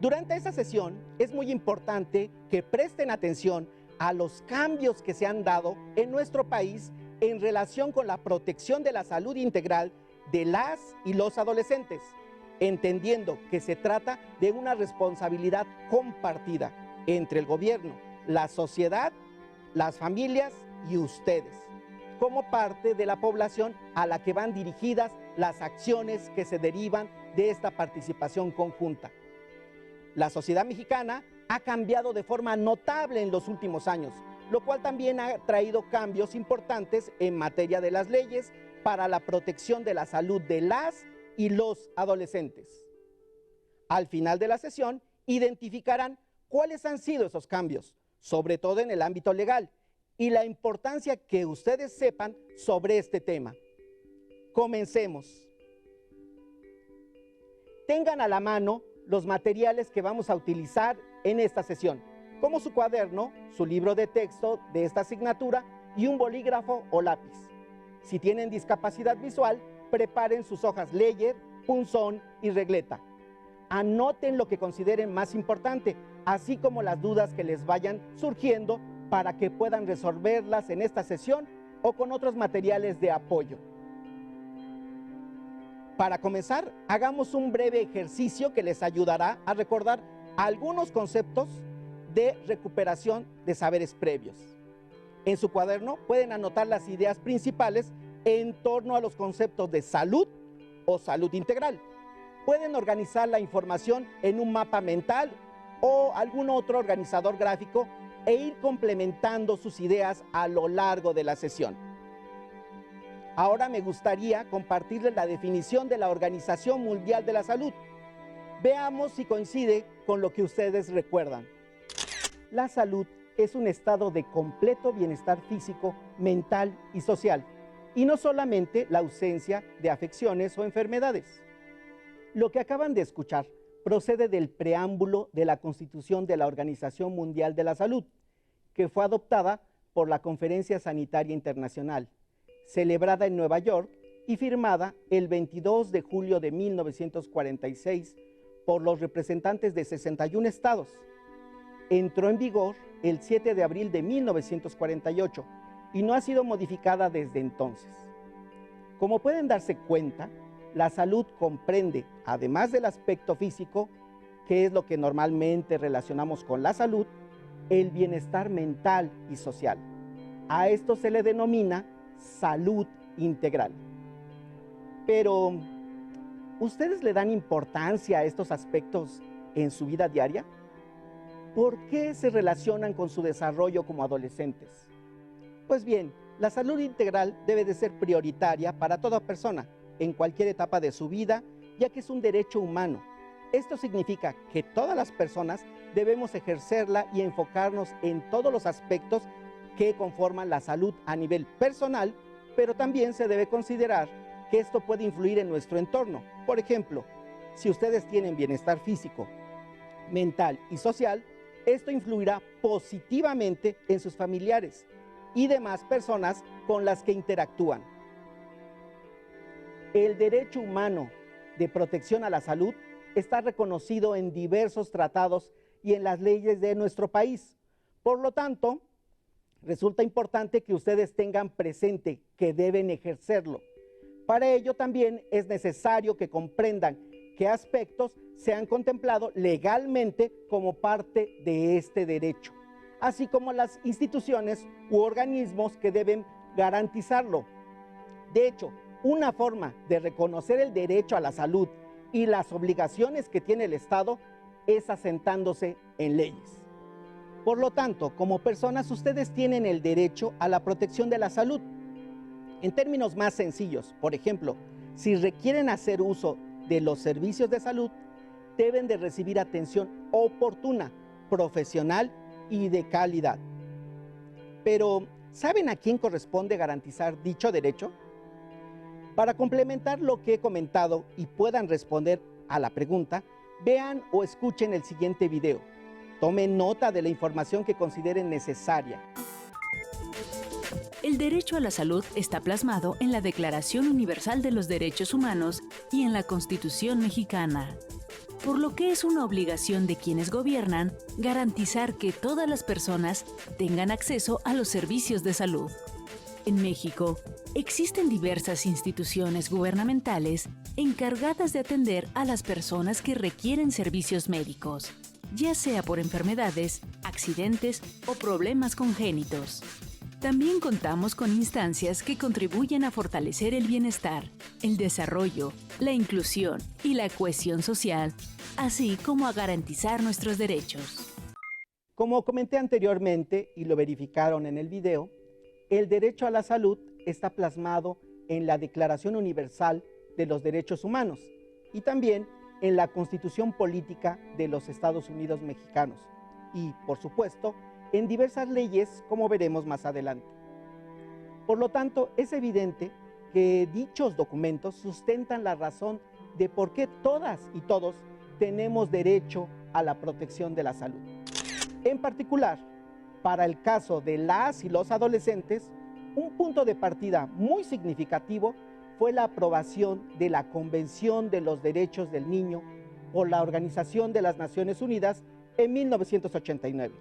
Durante esta sesión es muy importante que presten atención a los cambios que se han dado en nuestro país en relación con la protección de la salud integral de las y los adolescentes, entendiendo que se trata de una responsabilidad compartida entre el gobierno, la sociedad, las familias y ustedes, como parte de la población a la que van dirigidas las acciones que se derivan de esta participación conjunta. La sociedad mexicana ha cambiado de forma notable en los últimos años, lo cual también ha traído cambios importantes en materia de las leyes para la protección de la salud de las y los adolescentes. Al final de la sesión, identificarán cuáles han sido esos cambios, sobre todo en el ámbito legal, y la importancia que ustedes sepan sobre este tema. Comencemos. Tengan a la mano los materiales que vamos a utilizar en esta sesión, como su cuaderno, su libro de texto de esta asignatura y un bolígrafo o lápiz. Si tienen discapacidad visual, preparen sus hojas Leyer, punzón y regleta. Anoten lo que consideren más importante, así como las dudas que les vayan surgiendo para que puedan resolverlas en esta sesión o con otros materiales de apoyo. Para comenzar, hagamos un breve ejercicio que les ayudará a recordar algunos conceptos de recuperación de saberes previos. En su cuaderno pueden anotar las ideas principales en torno a los conceptos de salud o salud integral. Pueden organizar la información en un mapa mental o algún otro organizador gráfico e ir complementando sus ideas a lo largo de la sesión. Ahora me gustaría compartirles la definición de la Organización Mundial de la Salud. Veamos si coincide con lo que ustedes recuerdan. La salud es un estado de completo bienestar físico, mental y social, y no solamente la ausencia de afecciones o enfermedades. Lo que acaban de escuchar procede del preámbulo de la Constitución de la Organización Mundial de la Salud, que fue adoptada por la Conferencia Sanitaria Internacional, celebrada en Nueva York y firmada el 22 de julio de 1946 por los representantes de 61 estados. Entró en vigor el 7 de abril de 1948 y no ha sido modificada desde entonces. Como pueden darse cuenta, la salud comprende, además del aspecto físico, que es lo que normalmente relacionamos con la salud, el bienestar mental y social. A esto se le denomina salud integral. Pero, ¿ustedes le dan importancia a estos aspectos en su vida diaria? ¿Por qué se relacionan con su desarrollo como adolescentes? Pues bien, la salud integral debe de ser prioritaria para toda persona, en cualquier etapa de su vida, ya que es un derecho humano. Esto significa que todas las personas debemos ejercerla y enfocarnos en todos los aspectos que conforman la salud a nivel personal, pero también se debe considerar que esto puede influir en nuestro entorno. Por ejemplo, si ustedes tienen bienestar físico, mental y social, esto influirá positivamente en sus familiares y demás personas con las que interactúan. El derecho humano de protección a la salud está reconocido en diversos tratados y en las leyes de nuestro país. Por lo tanto, resulta importante que ustedes tengan presente que deben ejercerlo. Para ello también es necesario que comprendan qué aspectos se han contemplado legalmente como parte de este derecho, así como las instituciones u organismos que deben garantizarlo. De hecho, una forma de reconocer el derecho a la salud y las obligaciones que tiene el Estado es asentándose en leyes. Por lo tanto, como personas, ustedes tienen el derecho a la protección de la salud. En términos más sencillos, por ejemplo, si requieren hacer uso de los servicios de salud, deben de recibir atención oportuna, profesional y de calidad. Pero, ¿saben a quién corresponde garantizar dicho derecho? Para complementar lo que he comentado y puedan responder a la pregunta, vean o escuchen el siguiente video. Tomen nota de la información que consideren necesaria. El derecho a la salud está plasmado en la Declaración Universal de los Derechos Humanos y en la Constitución Mexicana. por lo que es una obligación de quienes gobiernan garantizar que todas las personas tengan acceso a los servicios de salud. En México, existen diversas instituciones gubernamentales encargadas de atender a las personas que requieren servicios médicos, ya sea por enfermedades, accidentes o problemas congénitos. También contamos con instancias que contribuyen a fortalecer el bienestar, el desarrollo, la inclusión y la cohesión social, así como a garantizar nuestros derechos. Como comenté anteriormente y lo verificaron en el video, el derecho a la salud está plasmado en la Declaración Universal de los Derechos Humanos y también en la Constitución Política de los Estados Unidos Mexicanos y, por supuesto, en diversas leyes, como veremos más adelante. Por lo tanto, es evidente que dichos documentos sustentan la razón de por qué todas y todos tenemos derecho a la protección de la salud. En particular, para el caso de las y los adolescentes, un punto de partida muy significativo fue la aprobación de la Convención de los Derechos del Niño por la Organización de las Naciones Unidas en 1989,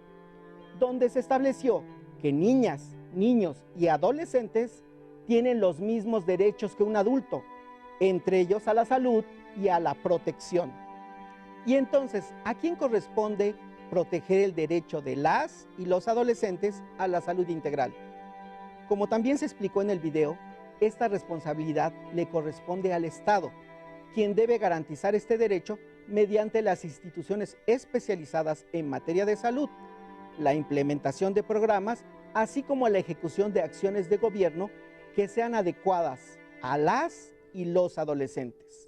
donde se estableció que niñas, niños y adolescentes tienen los mismos derechos que un adulto, entre ellos a la salud y a la protección. Y entonces, ¿a quién corresponde proteger el derecho de las y los adolescentes a la salud integral? Como también se explicó en el video, esta responsabilidad le corresponde al Estado, quien debe garantizar este derecho mediante las instituciones especializadas en materia de salud, la implementación de programas, así como la ejecución de acciones de gobierno que sean adecuadas a las y los adolescentes.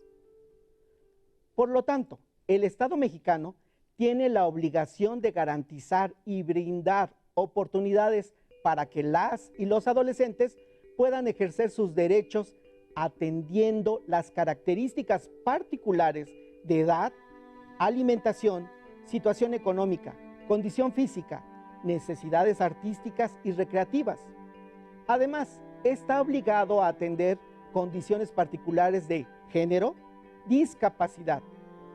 Por lo tanto, el Estado mexicano tiene la obligación de garantizar y brindar oportunidades para que las y los adolescentes puedan ejercer sus derechos atendiendo las características particulares de edad, alimentación, situación económica, condición física, necesidades artísticas y recreativas. Además, está obligado a atender condiciones particulares de género, discapacidad,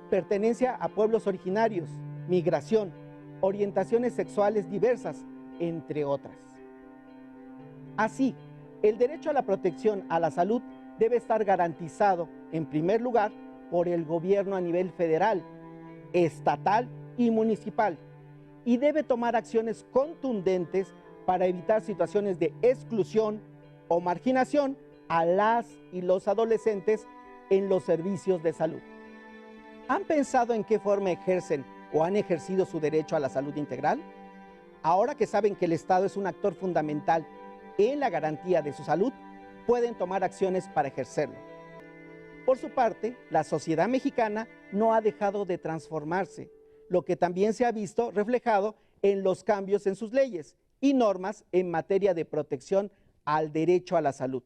pertenencia a pueblos originarios, migración, orientaciones sexuales diversas, entre otras. Así, el derecho a la protección a la salud debe estar garantizado, en primer lugar, por el gobierno a nivel federal, estatal y municipal, y debe tomar acciones contundentes para evitar situaciones de exclusión o marginación a las y los adolescentes en los servicios de salud. ¿Han pensado en qué forma ejercen o han ejercido su derecho a la salud integral? Ahora que saben que el Estado es un actor fundamental en la garantía de su salud, pueden tomar acciones para ejercerlo. Por su parte, la sociedad mexicana no ha dejado de transformarse, lo que también se ha visto reflejado en los cambios en sus leyes y normas en materia de protección al derecho a la salud.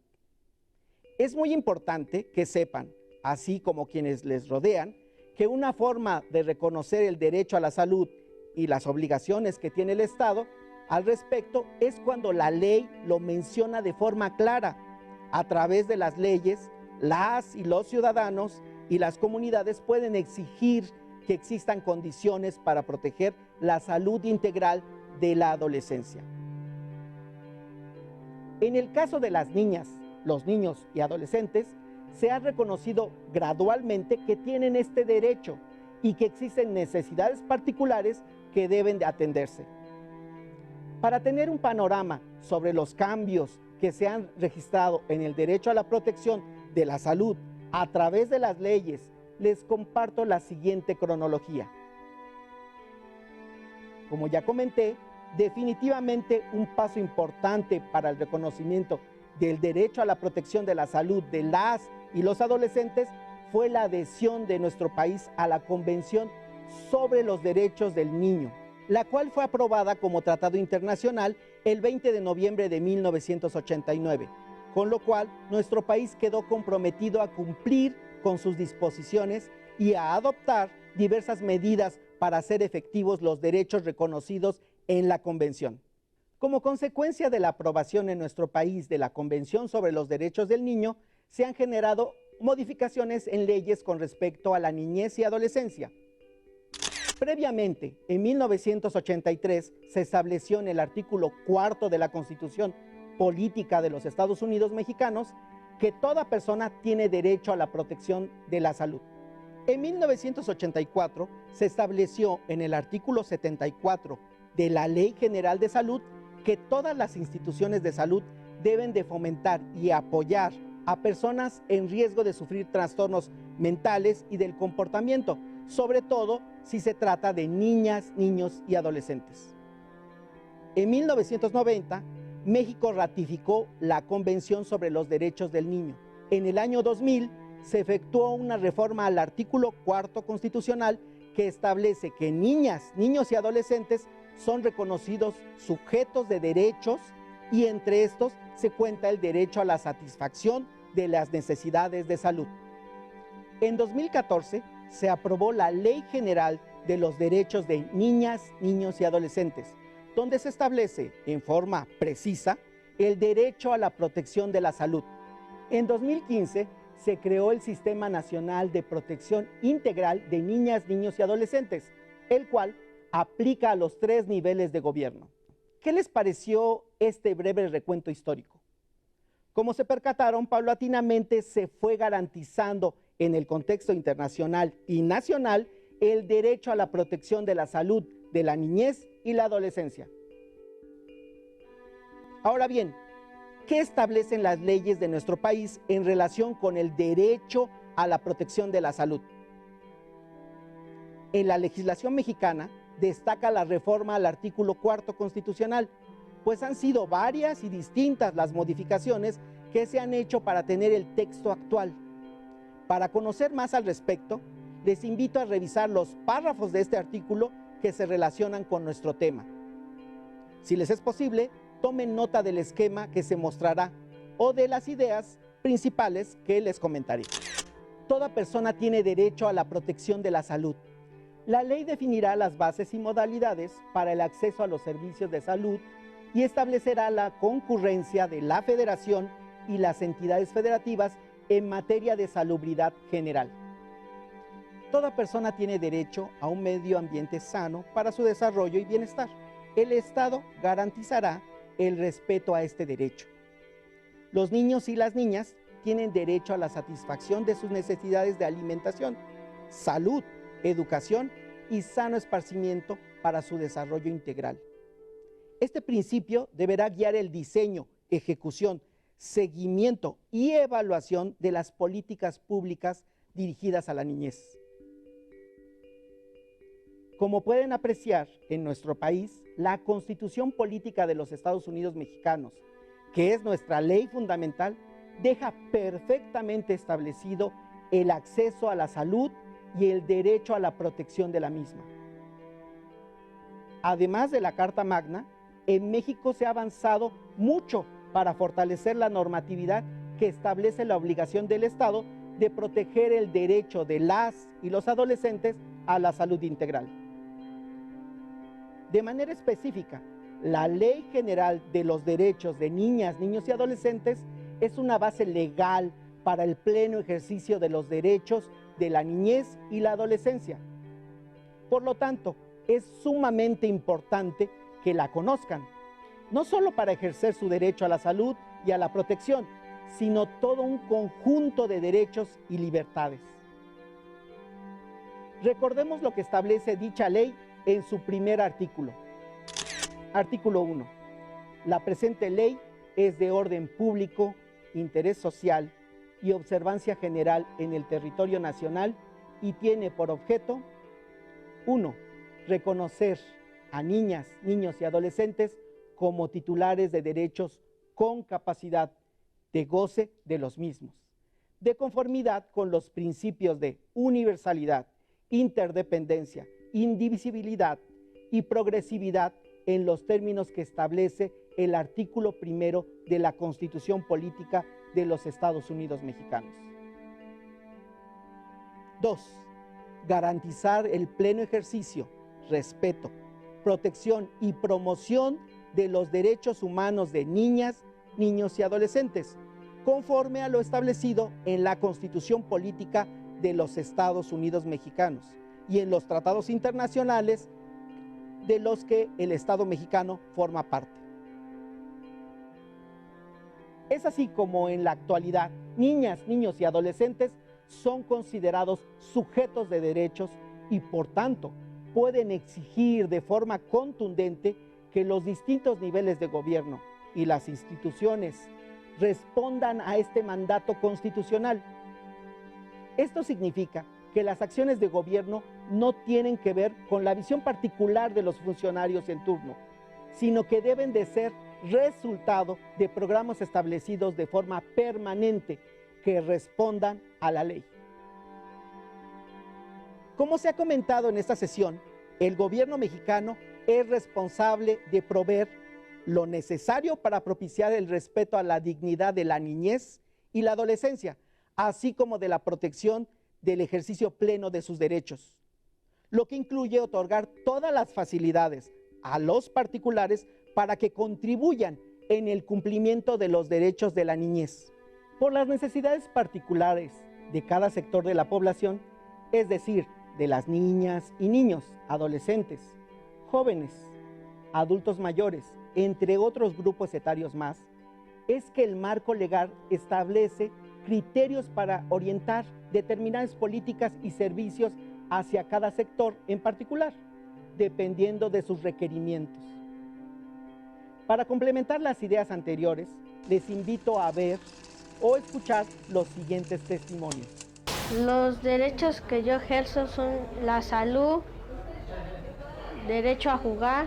Es muy importante que sepan, así como quienes les rodean, que una forma de reconocer el derecho a la salud y las obligaciones que tiene el Estado al respecto es cuando la ley lo menciona de forma clara. A través de las leyes, las y los ciudadanos y las comunidades pueden exigir que existan condiciones para proteger la salud integral de la adolescencia. En el caso de las niñas, los niños y adolescentes, se ha reconocido gradualmente que tienen este derecho y que existen necesidades particulares que deben de atenderse. Para tener un panorama sobre los cambios que se han registrado en el derecho a la protección de la salud a través de las leyes, les comparto la siguiente cronología. Como ya comenté, definitivamente un paso importante para el reconocimiento del derecho a la protección de la salud de las y los adolescentes fue la adhesión de nuestro país a la Convención sobre los Derechos del Niño, la cual fue aprobada como tratado internacional el 20 de noviembre de 1989, con lo cual nuestro país quedó comprometido a cumplir con sus disposiciones y a adoptar diversas medidas para hacer efectivos los derechos reconocidos en la Convención. Como consecuencia de la aprobación en nuestro país de la Convención sobre los Derechos del Niño, se han generado modificaciones en leyes con respecto a la niñez y adolescencia. Previamente, en 1983, se estableció en el artículo 4 de la Constitución Política de los Estados Unidos Mexicanos que toda persona tiene derecho a la protección de la salud. En 1984 se estableció en el artículo 74 de la Ley General de Salud que todas las instituciones de salud deben de fomentar y apoyar a personas en riesgo de sufrir trastornos mentales y del comportamiento, sobre todo si se trata de niñas, niños y adolescentes. En 1990, México ratificó la Convención sobre los Derechos del Niño. En el año 2000 se efectuó una reforma al artículo 4 constitucional que establece que niñas, niños y adolescentes son reconocidos sujetos de derechos y entre estos se cuenta el derecho a la satisfacción de las necesidades de salud. En 2014 se aprobó la Ley General de los Derechos de Niñas, Niños y Adolescentes, donde se establece en forma precisa el derecho a la protección de la salud. En 2015 se creó el Sistema Nacional de Protección Integral de Niñas, Niños y Adolescentes, el cual aplica a los 3 niveles de gobierno. ¿Qué les pareció este breve recuento histórico? Como se percataron, paulatinamente se fue garantizando en el contexto internacional y nacional el derecho a la protección de la salud de la niñez y la adolescencia. Ahora bien, ¿qué establecen las leyes de nuestro país en relación con el derecho a la protección de la salud? En la legislación mexicana destaca la reforma al artículo 4 constitucional, pues han sido varias y distintas las modificaciones que se han hecho para tener el texto actual. Para conocer más al respecto, les invito a revisar los párrafos de este artículo que se relacionan con nuestro tema. Si les es posible, tomen nota del esquema que se mostrará o de las ideas principales que les comentaré. Toda persona tiene derecho a la protección de la salud. La ley definirá las bases y modalidades para el acceso a los servicios de salud y establecerá la concurrencia de la Federación y las entidades federativas en materia de salubridad general. Toda persona tiene derecho a un medio ambiente sano para su desarrollo y bienestar. El Estado garantizará el respeto a este derecho. Los niños y las niñas tienen derecho a la satisfacción de sus necesidades de alimentación, salud, educación y sano esparcimiento para su desarrollo integral. Este principio deberá guiar el diseño, ejecución, seguimiento y evaluación de las políticas públicas dirigidas a la niñez. Como pueden apreciar, en nuestro país, la Constitución Política de los Estados Unidos Mexicanos, que es nuestra ley fundamental, deja perfectamente establecido el acceso a la salud y el derecho a la protección de la misma. Además de la Carta Magna, en México se ha avanzado mucho para fortalecer la normatividad que establece la obligación del Estado de proteger el derecho de las y los adolescentes a la salud integral. De manera específica, la Ley General de los Derechos de Niñas, Niños y Adolescentes es una base legal para el pleno ejercicio de los derechos de la niñez y la adolescencia. Por lo tanto, es sumamente importante que la conozcan, no solo para ejercer su derecho a la salud y a la protección, sino todo un conjunto de derechos y libertades. Recordemos lo que establece dicha ley en su primer artículo. Artículo 1. La presente ley es de orden público, interés social y observancia general en el territorio nacional y tiene por objeto: 1. Reconocer a niñas, niños y adolescentes como titulares de derechos con capacidad de goce de los mismos, de conformidad con los principios de universalidad, interdependencia, indivisibilidad y progresividad en los términos que establece el artículo 1 de la Constitución Política de los Estados Unidos Mexicanos. 2. Garantizar el pleno ejercicio, respeto, protección y promoción de los derechos humanos de niñas, niños y adolescentes, conforme a lo establecido en la Constitución Política de los Estados Unidos Mexicanos y en los tratados internacionales de los que el Estado mexicano forma parte. Es así como en la actualidad niñas, niños y adolescentes son considerados sujetos de derechos y por tanto pueden exigir de forma contundente que los distintos niveles de gobierno y las instituciones respondan a este mandato constitucional. Esto significa que las acciones de gobierno no tienen que ver con la visión particular de los funcionarios en turno, sino que deben de ser resultado de programas establecidos de forma permanente que respondan a la ley. Como se ha comentado en esta sesión, el gobierno mexicano es responsable de proveer lo necesario para propiciar el respeto a la dignidad de la niñez y la adolescencia, así como de la protección del ejercicio pleno de sus derechos, lo que incluye otorgar todas las facilidades a los particulares para que contribuyan en el cumplimiento de los derechos de la niñez. Por las necesidades particulares de cada sector de la población, es decir, de las niñas y niños, adolescentes, jóvenes, adultos mayores, entre otros grupos etarios más, es que el marco legal establece criterios para orientar determinadas políticas y servicios hacia cada sector en particular, dependiendo de sus requerimientos. Para complementar las ideas anteriores, les invito a ver o escuchar los siguientes testimonios. Los derechos que yo ejerzo son la salud, derecho a jugar.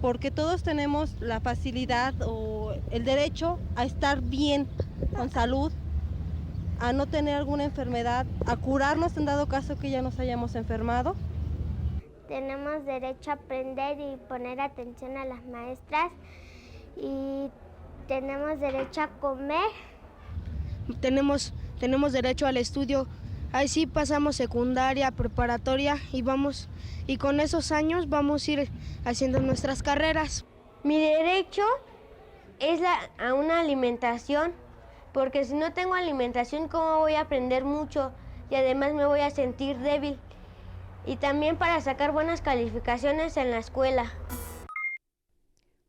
Porque todos tenemos la facilidad o el derecho a estar bien, con salud, a no tener alguna enfermedad, a curarnos en dado caso que ya nos hayamos enfermado. Tenemos derecho a aprender y poner atención a las maestras y tenemos derecho a comer. Tenemos derecho al estudio. Ahí sí pasamos secundaria, preparatoria y con esos años vamos a ir haciendo nuestras carreras. Mi derecho es a una alimentación, porque si no tengo alimentación, ¿cómo voy a aprender mucho? Y además me voy a sentir débil. Y también para sacar buenas calificaciones en la escuela.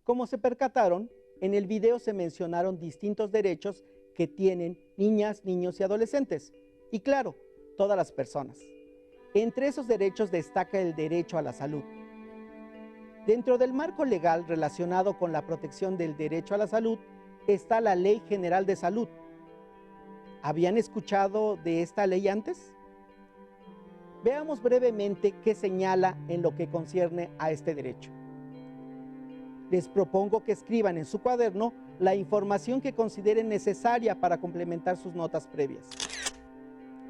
Como se percataron, en el video se mencionaron distintos derechos que tienen niñas, niños y adolescentes. Y claro, todas las personas. Entre esos derechos destaca el derecho a la salud. Dentro del marco legal relacionado con la protección del derecho a la salud está la Ley General de Salud. ¿Habían escuchado de esta ley antes? Veamos brevemente qué señala en lo que concierne a este derecho. Les propongo que escriban en su cuaderno la información que consideren necesaria para complementar sus notas previas.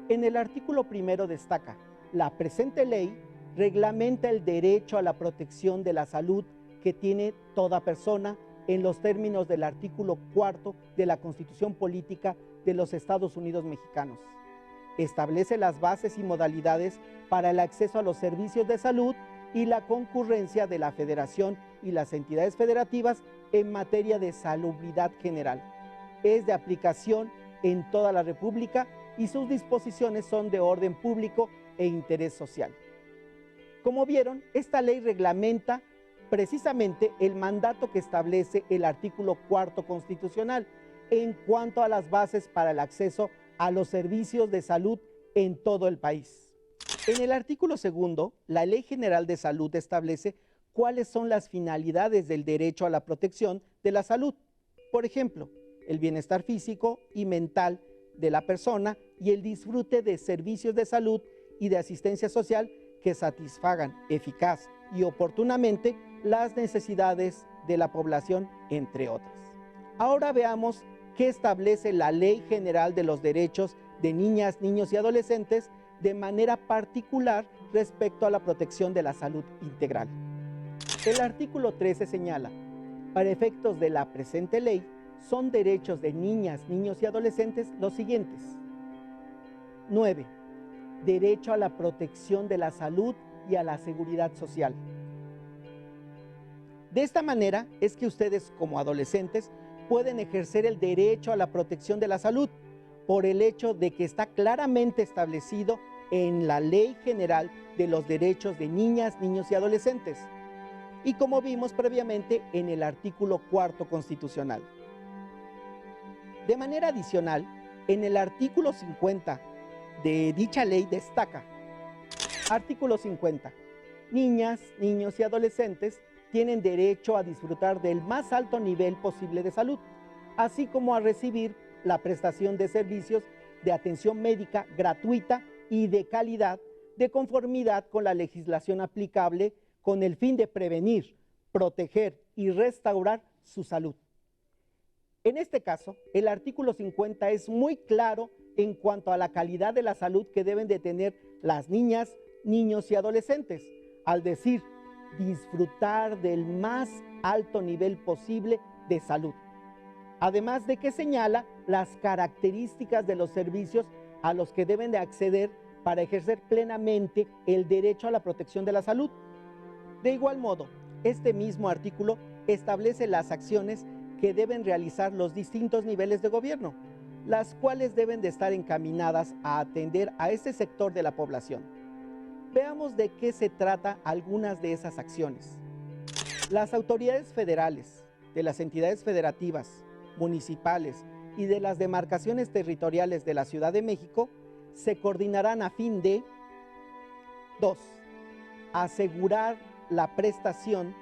En el artículo primero destaca: la presente ley reglamenta el derecho a la protección de la salud que tiene toda persona en los términos del artículo 4 de la Constitución Política de los Estados Unidos Mexicanos. Establece las bases y modalidades para el acceso a los servicios de salud y la concurrencia de la Federación y las entidades federativas en materia de salubridad general. Es de aplicación en toda la República y sus disposiciones son de orden público e interés social. Como vieron, esta ley reglamenta precisamente el mandato que establece el artículo 4 constitucional en cuanto a las bases para el acceso a los servicios de salud en todo el país. En el artículo 2, la Ley General de Salud establece cuáles son las finalidades del derecho a la protección de la salud. Por ejemplo, el bienestar físico y mental de la persona y el disfrute de servicios de salud y de asistencia social que satisfagan eficaz y oportunamente las necesidades de la población, entre otras. Ahora veamos qué establece la Ley General de los Derechos de Niñas, Niños y Adolescentes de manera particular respecto a la protección de la salud integral. El artículo 13 señala: para efectos de la presente ley, son derechos de niñas, niños y adolescentes los siguientes. 9. Derecho a la protección de la salud y a la seguridad social. De esta manera es que ustedes, como adolescentes, pueden ejercer el derecho a la protección de la salud por el hecho de que está claramente establecido en la Ley General de los Derechos de Niñas, Niños y Adolescentes, y como vimos previamente en el artículo 4 constitucional. De manera adicional, en el artículo 50 de dicha ley destaca: artículo 50. Niñas, niños y adolescentes tienen derecho a disfrutar del más alto nivel posible de salud, así como a recibir la prestación de servicios de atención médica gratuita y de calidad, de conformidad con la legislación aplicable, con el fin de prevenir, proteger y restaurar su salud. En este caso, el artículo 50 es muy claro en cuanto a la calidad de la salud que deben de tener las niñas, niños y adolescentes, al decir disfrutar del más alto nivel posible de salud. Además de que señala las características de los servicios a los que deben de acceder para ejercer plenamente el derecho a la protección de la salud. De igual modo, este mismo artículo establece las acciones que deben realizar los distintos niveles de gobierno, las cuales deben de estar encaminadas a atender a este sector de la población. Veamos de qué se trata algunas de esas acciones. Las autoridades federales, de las entidades federativas, municipales y de las demarcaciones territoriales de la Ciudad de México se coordinarán a fin de 2. Asegurar la prestación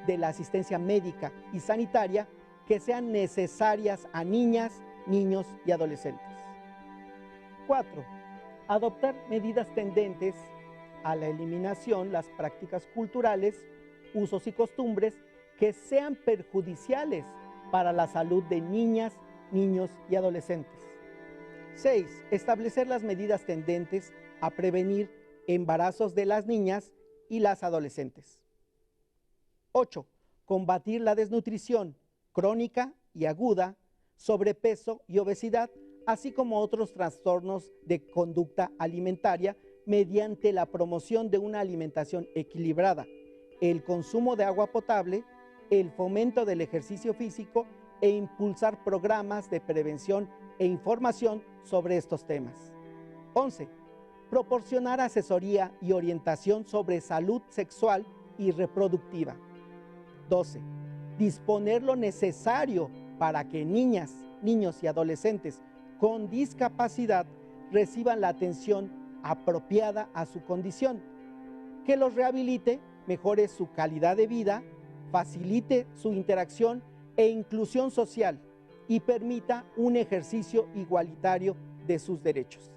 de la asistencia médica y sanitaria que sean necesarias a niñas, niños y adolescentes. 4. Adoptar medidas tendentes a la eliminación las prácticas culturales, usos y costumbres que sean perjudiciales para la salud de niñas, niños y adolescentes. 6. Establecer las medidas tendentes a prevenir embarazos de las niñas y las adolescentes. 8. Combatir la desnutrición crónica y aguda, sobrepeso y obesidad, así como otros trastornos de conducta alimentaria mediante la promoción de una alimentación equilibrada, el consumo de agua potable, el fomento del ejercicio físico e impulsar programas de prevención e información sobre estos temas. 11. Proporcionar asesoría y orientación sobre salud sexual y reproductiva. 12. Disponer lo necesario para que niñas, niños y adolescentes con discapacidad reciban la atención apropiada a su condición, que los rehabilite, mejore su calidad de vida, facilite su interacción e inclusión social y permita un ejercicio igualitario de sus derechos.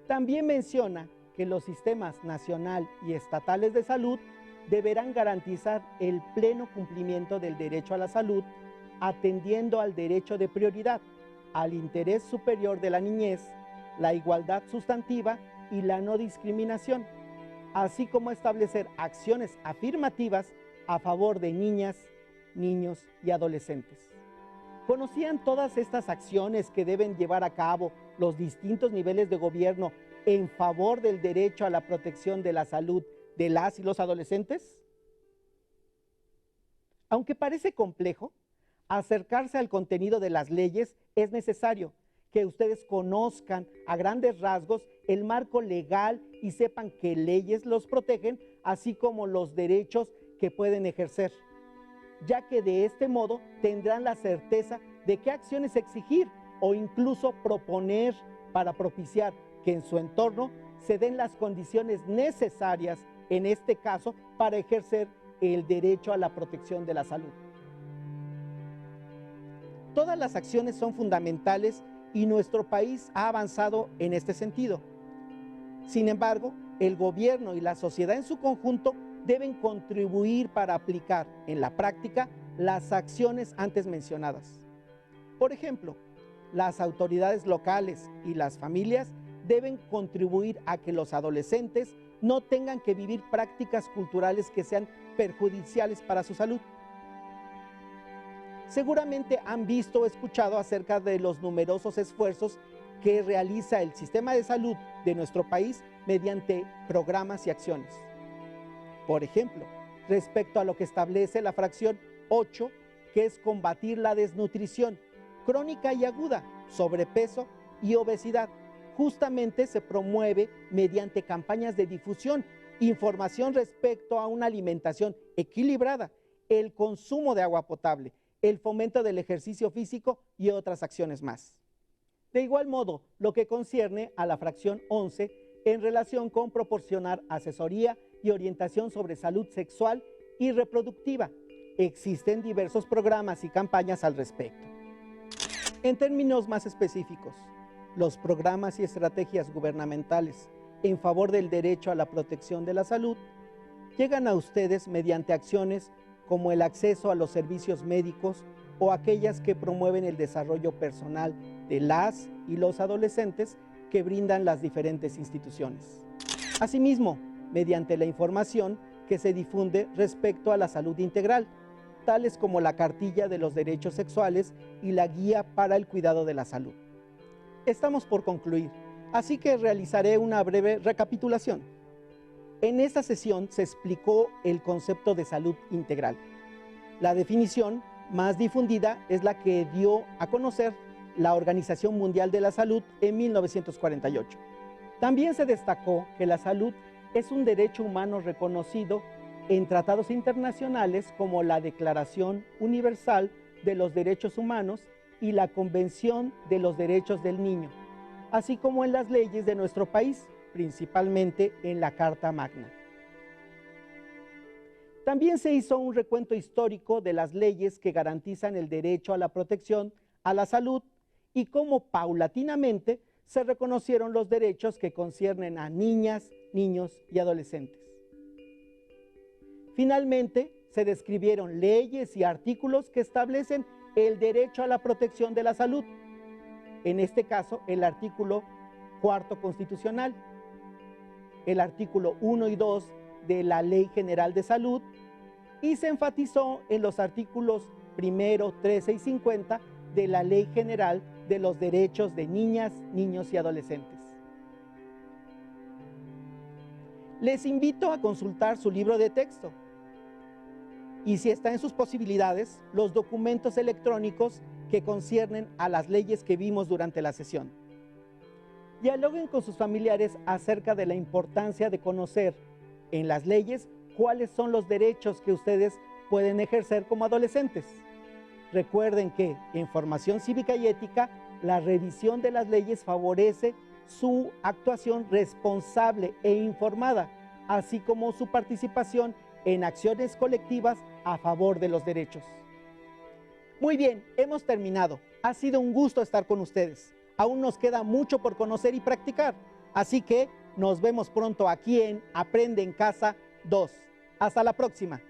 También menciona que los sistemas nacional y estatales de salud deberán garantizar el pleno cumplimiento del derecho a la salud, atendiendo al derecho de prioridad, al interés superior de la niñez, la igualdad sustantiva y la no discriminación, así como establecer acciones afirmativas a favor de niñas, niños y adolescentes. ¿Conocían todas estas acciones que deben llevar a cabo los distintos niveles de gobierno en favor del derecho a la protección de la salud de las y los adolescentes? Aunque parece complejo, acercarse al contenido de las leyes es necesario que ustedes conozcan a grandes rasgos el marco legal y sepan qué leyes los protegen, así como los derechos que pueden ejercer, ya que de este modo tendrán la certeza de qué acciones exigir o incluso proponer para propiciar que en su entorno se den las condiciones necesarias, en este caso, para ejercer el derecho a la protección de la salud. Todas las acciones son fundamentales y nuestro país ha avanzado en este sentido. Sin embargo, el gobierno y la sociedad en su conjunto deben contribuir para aplicar en la práctica las acciones antes mencionadas. Por ejemplo, las autoridades locales y las familias deben contribuir a que los adolescentes no tengan que vivir prácticas culturales que sean perjudiciales para su salud. Seguramente han visto o escuchado acerca de los numerosos esfuerzos que realiza el sistema de salud de nuestro país mediante programas y acciones. Por ejemplo, respecto a lo que establece la fracción 8, que es combatir la desnutrición crónica y aguda, sobrepeso y obesidad. Justamente se promueve mediante campañas de difusión, información respecto a una alimentación equilibrada, el consumo de agua potable, el fomento del ejercicio físico y otras acciones más. De igual modo, lo que concierne a la fracción 11 en relación con proporcionar asesoría y orientación sobre salud sexual y reproductiva. Existen diversos programas y campañas al respecto. En términos más específicos, los programas y estrategias gubernamentales en favor del derecho a la protección de la salud llegan a ustedes mediante acciones como el acceso a los servicios médicos o aquellas que promueven el desarrollo personal de las y los adolescentes que brindan las diferentes instituciones. Asimismo, mediante la información que se difunde respecto a la salud integral, tales como la cartilla de los derechos sexuales y la guía para el cuidado de la salud. Estamos por concluir, así que realizaré una breve recapitulación. En esta sesión se explicó el concepto de salud integral. La definición más difundida es la que dio a conocer la Organización Mundial de la Salud en 1948. También se destacó que la salud es un derecho humano reconocido en tratados internacionales como la Declaración Universal de los Derechos Humanos y la Convención de los Derechos del Niño, así como en las leyes de nuestro país, principalmente en la Carta Magna. También se hizo un recuento histórico de las leyes que garantizan el derecho a la protección a la salud y cómo paulatinamente se reconocieron los derechos que conciernen a niñas, niños y adolescentes. Finalmente, se describieron leyes y artículos que establecen el derecho a la protección de la salud. En este caso, el artículo 4º constitucional, el artículo 1 y 2 de la Ley General de Salud, y se enfatizó en los artículos 1, 13 y 50 de la Ley General de los Derechos de Niñas, Niños y Adolescentes. Les invito a consultar su libro de texto y, si está en sus posibilidades, los documentos electrónicos que conciernen a las leyes que vimos durante la sesión. Dialoguen con sus familiares acerca de la importancia de conocer en las leyes cuáles son los derechos que ustedes pueden ejercer como adolescentes. Recuerden que en formación cívica y ética, la revisión de las leyes favorece su actuación responsable e informada, así como su participación en acciones colectivas a favor de los derechos. Muy bien, hemos terminado. Ha sido un gusto estar con ustedes. Aún nos queda mucho por conocer y practicar, así que nos vemos pronto aquí en Aprende en Casa 2. Hasta la próxima.